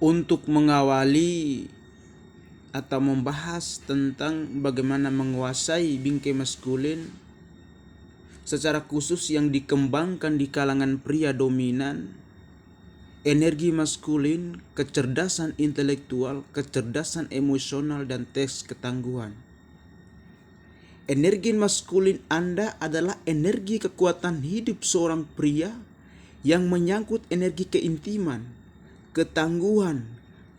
untuk mengawali atau membahas tentang bagaimana menguasai bingkai maskulin secara khusus yang dikembangkan di kalangan pria dominan, energi maskulin, kecerdasan intelektual, kecerdasan emosional, dan tes ketangguhan. Energi maskulin Anda adalah energi kekuatan hidup seorang pria yang menyangkut energi keintiman, ketangguhan,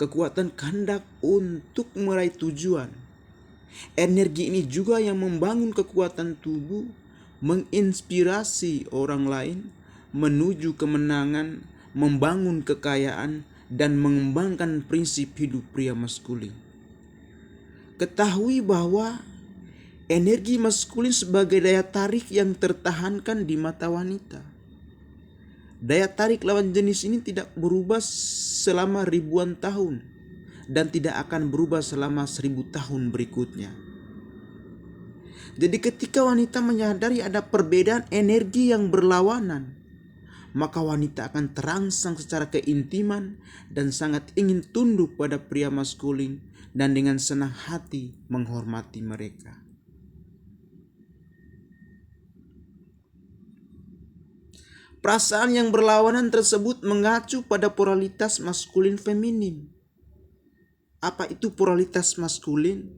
kekuatan kehendak untuk meraih tujuan. Energi ini juga yang membangun kekuatan tubuh, menginspirasi orang lain menuju kemenangan, membangun kekayaan, dan mengembangkan prinsip hidup pria maskulin. Ketahui bahwa energi maskulin sebagai daya tarik yang tertahankan di mata wanita. Daya tarik lawan jenis ini tidak berubah selama ribuan tahun dan tidak akan berubah selama 1000 tahun berikutnya. Jadi ketika wanita menyadari ada perbedaan energi yang berlawanan, maka wanita akan terangsang secara keintiman dan sangat ingin tunduk pada pria maskulin dan dengan senang hati menghormati mereka. Perasaan yang berlawanan tersebut mengacu pada polaritas maskulin feminim. Apa itu polaritas maskulin?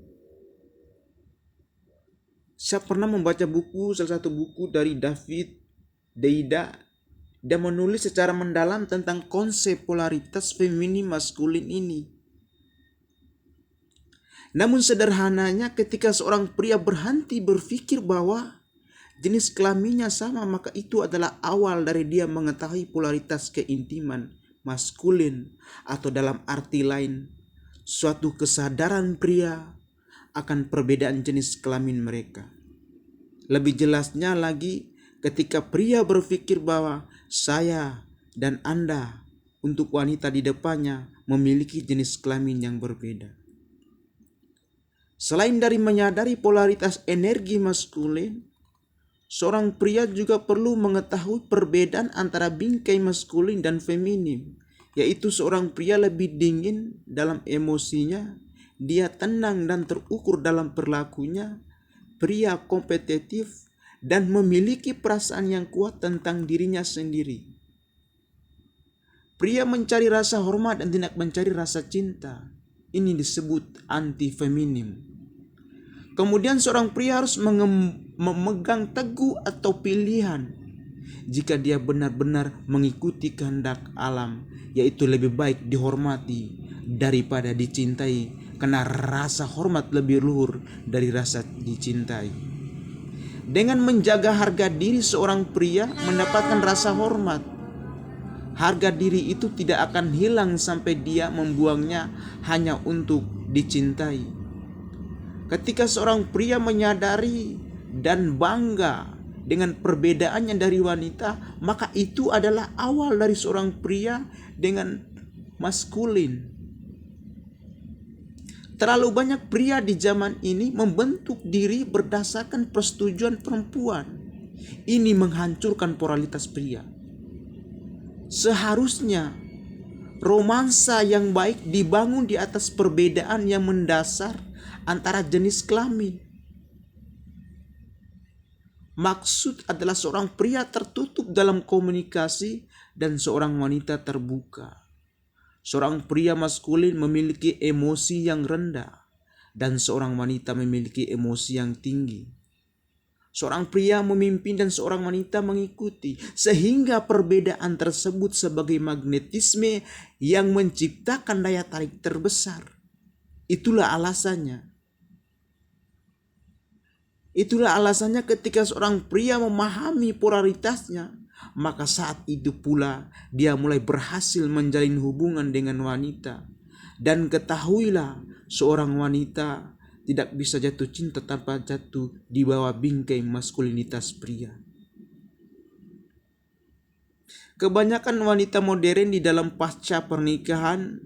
Saya pernah membaca salah satu buku dari David Deida. Dia menulis secara mendalam tentang konsep polaritas feminim maskulin ini. Namun sederhananya ketika seorang pria berhenti berpikir bahwa jenis kelaminnya sama, maka itu adalah awal dari dia mengetahui polaritas keintiman maskulin, atau dalam arti lain, suatu kesadaran pria akan perbedaan jenis kelamin mereka. Lebih jelasnya lagi, ketika pria berpikir bahwa saya dan Anda untuk wanita di depannya memiliki jenis kelamin yang berbeda. Selain dari menyadari polaritas energi maskulin, seorang pria juga perlu mengetahui perbedaan antara bingkai maskulin dan feminim, yaitu seorang pria lebih dingin dalam emosinya, dia tenang dan terukur dalam perilakunya, pria kompetitif dan memiliki perasaan yang kuat tentang dirinya sendiri. Pria mencari rasa hormat dan tidak mencari rasa cinta. Ini disebut anti-feminim. Kemudian seorang pria harus memegang teguh atau pilihan. Jika dia benar-benar mengikuti kehendak alam, yaitu lebih baik dihormati daripada dicintai, karena rasa hormat lebih luhur dari rasa dicintai. Dengan menjaga harga diri, seorang pria mendapatkan rasa hormat. Harga diri itu tidak akan hilang sampai dia membuangnya hanya untuk dicintai. Ketika seorang pria menyadari dan bangga dengan perbedaannya dari wanita, maka itu adalah awal dari seorang pria dengan maskulin. Terlalu banyak pria di zaman ini membentuk diri berdasarkan persetujuan perempuan. Ini menghancurkan moralitas pria. Seharusnya romansa yang baik dibangun di atas perbedaan yang mendasar antara jenis kelamin. Maksud adalah seorang pria tertutup dalam komunikasi dan seorang wanita terbuka. Seorang pria maskulin memiliki emosi yang rendah dan seorang wanita memiliki emosi yang tinggi. Seorang pria memimpin dan seorang wanita mengikuti, sehingga perbedaan tersebut sebagai magnetisme yang menciptakan daya tarik terbesar. Itulah alasannya. Itulah alasannya ketika seorang pria memahami polaritasnya, maka saat itu pula dia mulai berhasil menjalin hubungan dengan wanita. Dan ketahuilah, seorang wanita tidak bisa jatuh cinta tanpa jatuh di bawah bingkai maskulinitas pria. Kebanyakan wanita modern di dalam pasca pernikahan,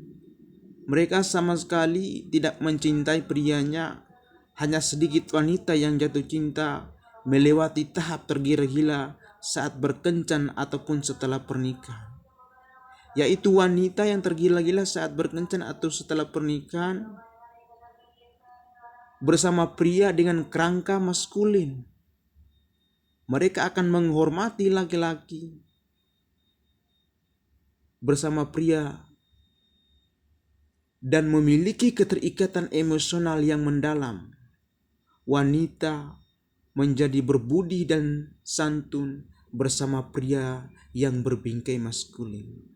mereka sama sekali tidak mencintai prianya. Hanya sedikit wanita yang jatuh cinta melewati tahap tergila-gila saat berkencan ataupun setelah pernikahan. yaitu wanita yang tergila-gila saat berkencan atau setelah pernikahan bersama pria dengan kerangka maskulin. Mereka akan menghormati laki-laki bersama pria dan memiliki keterikatan emosional yang mendalam. Wanita menjadi berbudi dan santun bersama pria yang berbingkai maskulin.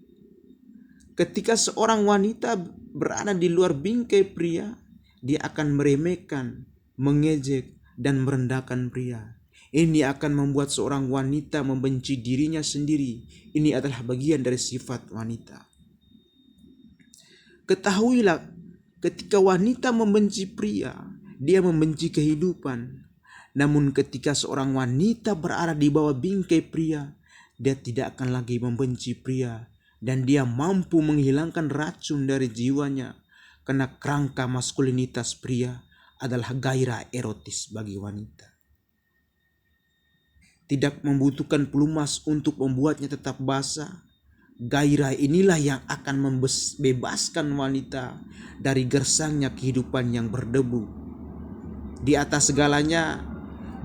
Ketika seorang wanita berada di luar bingkai pria, dia akan meremehkan, mengejek, dan merendahkan pria. Ini akan membuat seorang wanita membenci dirinya sendiri. Ini adalah bagian dari sifat wanita. Ketahuilah, ketika wanita membenci pria, dia membenci kehidupan. Namun ketika seorang wanita berada di bawah bingkai pria, dia tidak akan lagi membenci pria. Dan dia mampu menghilangkan racun dari jiwanya. Karena kerangka maskulinitas pria adalah gairah erotis bagi wanita. Tidak membutuhkan pelumas untuk membuatnya tetap basah. Gairah inilah yang akan membebaskan wanita dari gersangnya kehidupan yang berdebu. Di atas segalanya,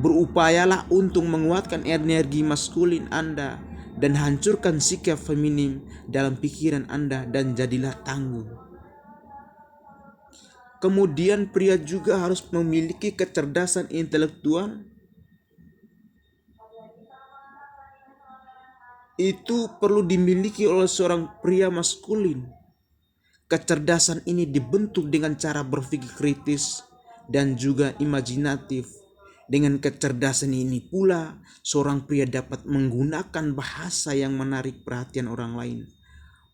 berupayalah untuk menguatkan energi maskulin Anda dan hancurkan sikap feminim dalam pikiran Anda dan jadilah tangguh. Kemudian pria juga harus memiliki kecerdasan intelektual. Itu perlu dimiliki oleh seorang pria maskulin. Kecerdasan ini dibentuk dengan cara berpikir kritis dan juga imajinatif. Dengan kecerdasan ini pula, seorang pria dapat menggunakan bahasa yang menarik perhatian orang lain,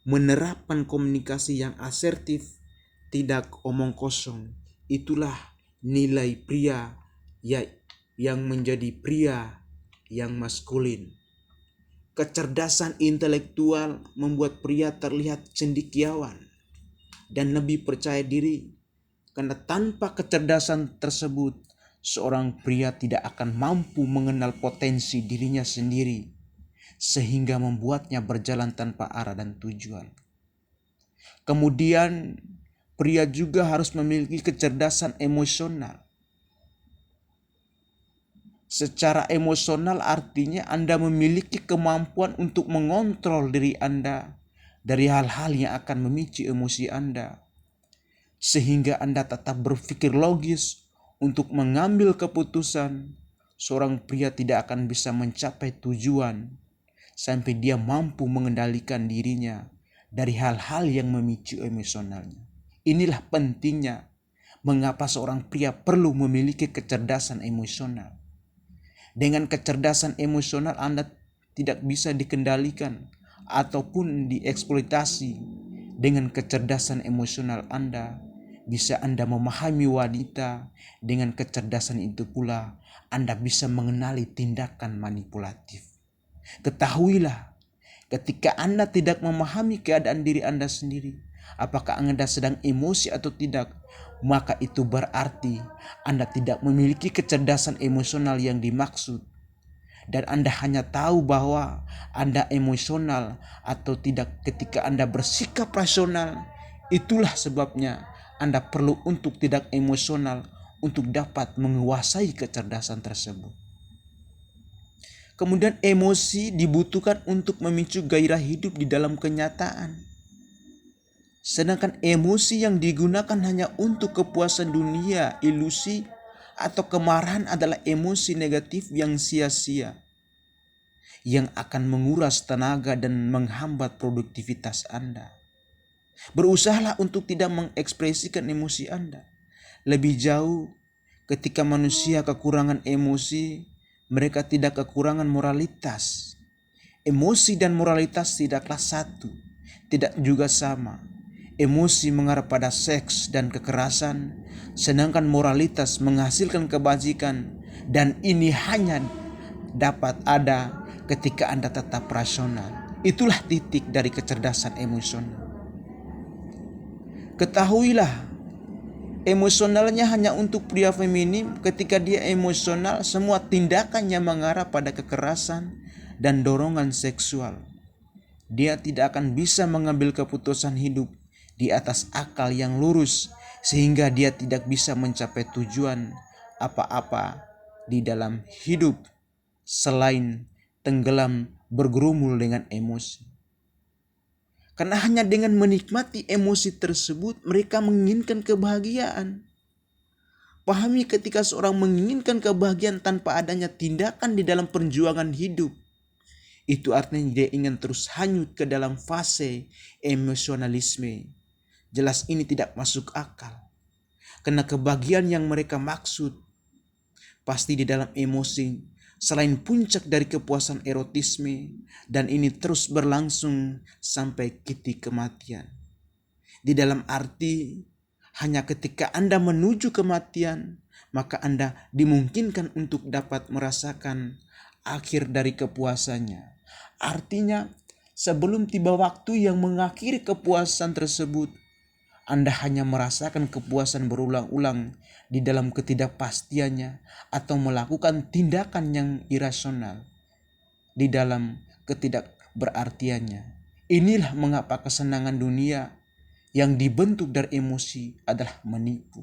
menerapkan komunikasi yang asertif, tidak omong kosong. Itulah nilai pria yang menjadi pria yang maskulin. Kecerdasan intelektual membuat pria terlihat cendekiawan dan lebih percaya diri, karena tanpa kecerdasan tersebut, seorang pria tidak akan mampu mengenal potensi dirinya sendiri, sehingga membuatnya berjalan tanpa arah dan tujuan. Kemudian, pria juga harus memiliki kecerdasan emosional. Secara emosional artinya Anda memiliki kemampuan untuk mengontrol diri Anda dari hal-hal yang akan memicu emosi Anda, sehingga Anda tetap berpikir logis untuk mengambil keputusan. Seorang pria tidak akan bisa mencapai tujuan sampai dia mampu mengendalikan dirinya dari hal-hal yang memicu emosionalnya. Inilah pentingnya mengapa seorang pria perlu memiliki kecerdasan emosional. Dengan kecerdasan emosional Anda tidak bisa dikendalikan ataupun dieksploitasi. Dengan kecerdasan emosional Anda bisa Anda memahami wanita. Dengan kecerdasan itu pula Anda bisa mengenali tindakan manipulatif. Ketahuilah, ketika Anda tidak memahami keadaan diri Anda sendiri, apakah Anda sedang emosi atau tidak, maka itu berarti Anda tidak memiliki kecerdasan emosional yang dimaksud. Dan Anda hanya tahu bahwa Anda emosional atau tidak ketika Anda bersikap rasional. Itulah sebabnya Anda perlu untuk tidak emosional untuk dapat menguasai kecerdasan tersebut. Kemudian emosi dibutuhkan untuk memicu gairah hidup di dalam kenyataan. Sedangkan emosi yang digunakan hanya untuk kepuasan dunia, ilusi, atau kemarahan adalah emosi negatif yang sia-sia, yang akan menguras tenaga dan menghambat produktivitas Anda. Berusahalah untuk tidak mengekspresikan emosi Anda. Lebih jauh, ketika manusia kekurangan emosi, mereka tidak kekurangan moralitas. Emosi dan moralitas tidaklah satu, tidak juga sama. Emosi mengarah pada seks dan kekerasan, sedangkan moralitas menghasilkan kebajikan, dan ini hanya dapat ada ketika Anda tetap rasional. Itulah titik dari kecerdasan emosional. Ketahuilah, emosionalnya hanya untuk pria feminim. Ketika dia emosional, semua tindakannya mengarah pada kekerasan dan dorongan seksual. Dia tidak akan bisa mengambil keputusan hidup di atas akal yang lurus, sehingga dia tidak bisa mencapai tujuan apa-apa di dalam hidup selain tenggelam bergerumul dengan emosi. Karena hanya dengan menikmati emosi tersebut mereka menginginkan kebahagiaan. Pahami, ketika seorang menginginkan kebahagiaan tanpa adanya tindakan di dalam perjuangan hidup, itu artinya dia ingin terus hanyut ke dalam fase emosionalisme. Jelas ini tidak masuk akal. Karena kebahagiaan yang mereka maksud pasti di dalam emosi, selain puncak dari kepuasan erotisme, dan ini terus berlangsung sampai titik kematian. Di dalam arti, hanya ketika Anda menuju kematian, maka Anda dimungkinkan untuk dapat merasakan akhir dari kepuasannya. Artinya, sebelum tiba waktu yang mengakhiri kepuasan tersebut, Anda hanya merasakan kepuasan berulang-ulang di dalam ketidakpastiannya atau melakukan tindakan yang irasional di dalam ketidakberartiannya. Inilah mengapa kesenangan dunia yang dibentuk dari emosi adalah menipu.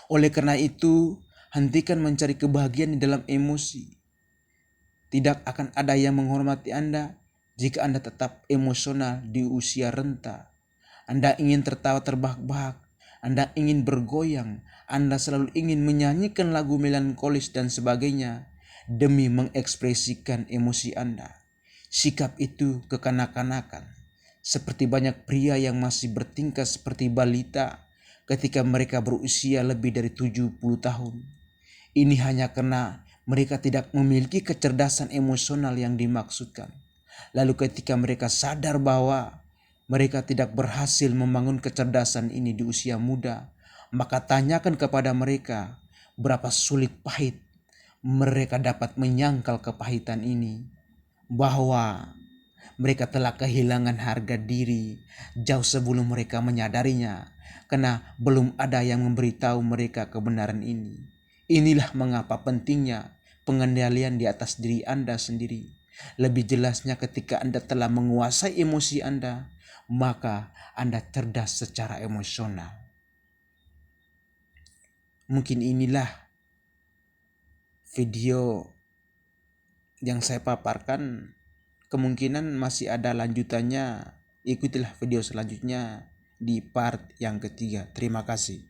Oleh karena itu, hentikan mencari kebahagiaan di dalam emosi. Tidak akan ada yang menghormati Anda jika Anda tetap emosional di usia renta. Anda ingin tertawa terbahak-bahak, Anda ingin bergoyang, Anda selalu ingin menyanyikan lagu melankolis dan sebagainya demi mengekspresikan emosi Anda. Sikap itu kekanak-kanakan, seperti banyak pria yang masih bertingkah seperti balita ketika mereka berusia lebih dari 70 tahun. Ini hanya karena mereka tidak memiliki kecerdasan emosional yang dimaksudkan. Lalu ketika mereka sadar bahwa mereka tidak berhasil membangun kecerdasan ini di usia muda, maka tanyakan kepada mereka berapa sulit pahit mereka dapat menyangkal kepahitan ini, bahwa mereka telah kehilangan harga diri jauh sebelum mereka menyadarinya, karena belum ada yang memberitahu mereka kebenaran ini. Inilah mengapa pentingnya pengendalian di atas diri Anda sendiri. Lebih jelasnya, ketika Anda telah menguasai emosi Anda, maka Anda cerdas secara emosional. Mungkin inilah video yang saya paparkan. Kemungkinan masih ada lanjutannya. Ikutilah video selanjutnya di part yang ketiga. Terima kasih.